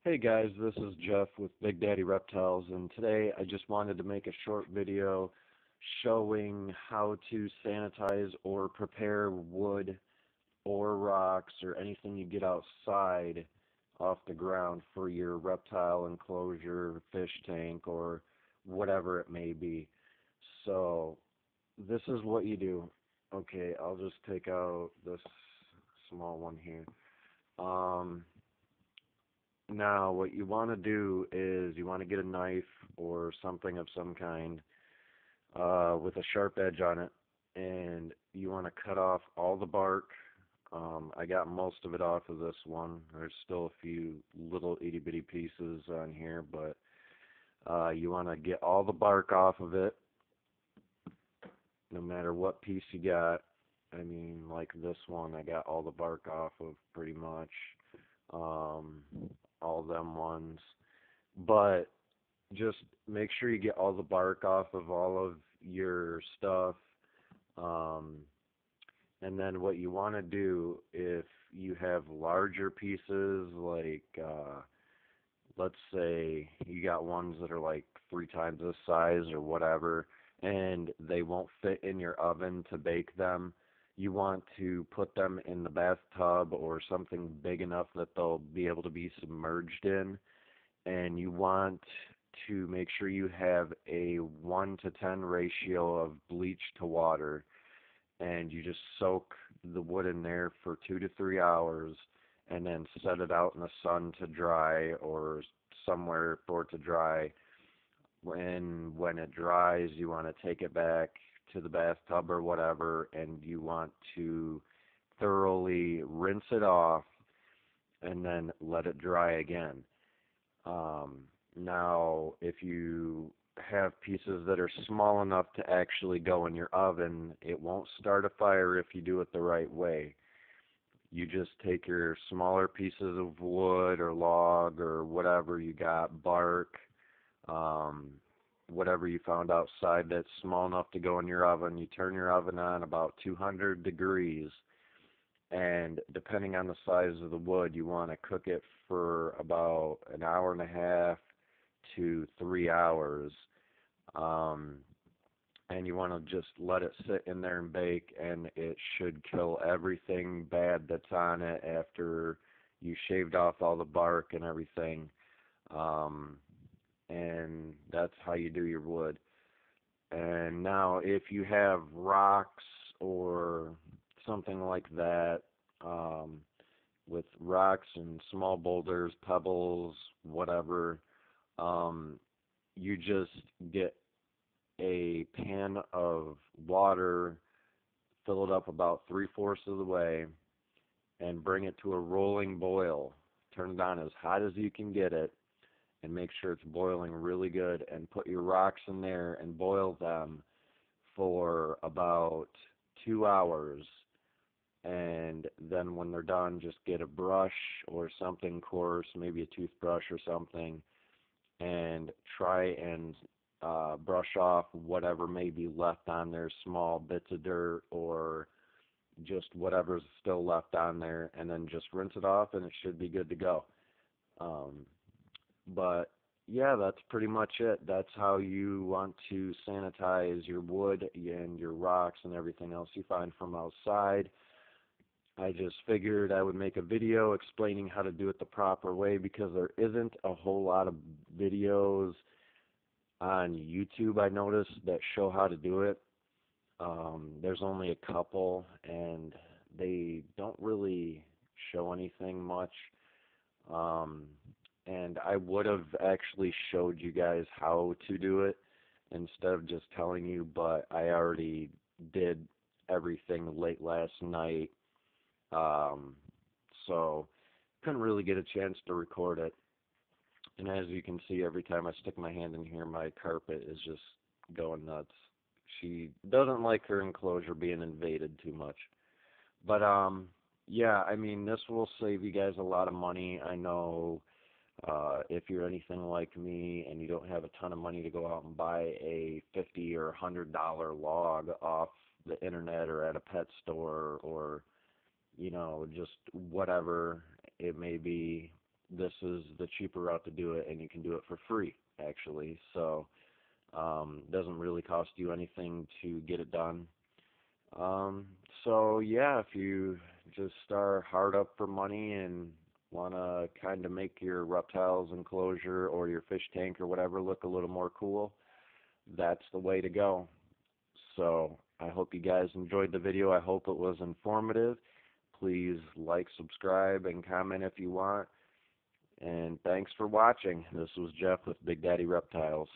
Hey guys, this is Jeff with Big Daddy Reptiles, and today I just wanted to make a short video showing how to sanitize or prepare wood or rocks or anything you get outside off the ground for your reptile enclosure, fish tank, or whatever it may be. So this is what you do. Okay, I'll just take out this small one here. Um, Now, what you want to do is you want to get a knife or something of some kind with a sharp edge on it, and you want to cut off all the bark. I got most of it off of this one. There's still a few little itty bitty pieces on here, but you want to get all the bark off of it, no matter what piece you got. I mean, like this one, I got all the bark off of pretty much. Um, all them ones, but just make sure you get all the bark off of all of your stuff. Um, and then what you want to do, if you have larger pieces, like let's say you got ones that are like 3 times this size or whatever, and they won't fit in your oven to bake them, you want to put them in the bathtub or something big enough that they'll be able to be submerged in. And you want to make sure you have a 1 to 10 ratio of bleach to water, and you just soak the wood in there for 2 to 3 hours and then set it out in the sun to dry or somewhere for it to dry. When it dries, you want to take it back to the bathtub or whatever, and you want to thoroughly rinse it off and then let it dry again. Now, if you have pieces that are small enough to actually go in your oven, it won't start a fire if you do it the right way. You just take your smaller pieces of wood or log or whatever you got, bark, um, whatever you found outside that's small enough to go in your oven. You turn your oven on about 200 degrees, and depending on the size of the wood, you want to cook it for about an hour and a half to 3 hours. Um, and you want to just let it sit in there and bake, and it should kill everything bad that's on it after you shaved off all the bark and everything. Um, and that's how you do your wood. And now, if you have rocks or something like that, um, with rocks and small boulders, pebbles, whatever, you just get a pan of water, fill it up about 3/4 of the way, and bring it to a rolling boil. Turn it on as hot as you can get it, and make sure it's boiling really good, and put your rocks in there and boil them for about 2 hours. And then when they're done, just get a brush or something coarse, maybe a toothbrush or something, and try and brush off whatever may be left on there, small bits of dirt or just whatever's still left on there, and then just rinse it off and it should be good to go. Um, but yeah, that's pretty much it. That's how you want to sanitize your wood and your rocks and everything else you find from outside. I just figured I would make a video explaining how to do it the proper way, because there isn't a whole lot of videos on YouTube, I noticed, that show how to do it. There's only a couple, and they don't really show anything much. Um, and I would have actually showed you guys how to do it instead of just telling you, but I already did everything late last night, um, so couldn't really get a chance to record it. And as you can see, every time I stick my hand in here, my carpet is just going nuts. She doesn't like her enclosure being invaded too much. But yeah, I mean, this will save you guys a lot of money. I know if you're anything like me and you don't have a ton of money to go out and buy a $50 or $100 log off the internet or at a pet store, or just whatever it may be, this is the cheaper route to do it, and you can do it for free, actually. So doesn't really cost you anything to get it done. Um, so yeah, if you just are hard up for money and want to kind of make your reptiles enclosure or your fish tank or whatever look a little more cool, that's the way to go. So I hope you guys enjoyed the video. I hope it was informative. Please like, subscribe, and comment if you want. And thanks for watching. This was Jeff with Big Daddy Reptiles.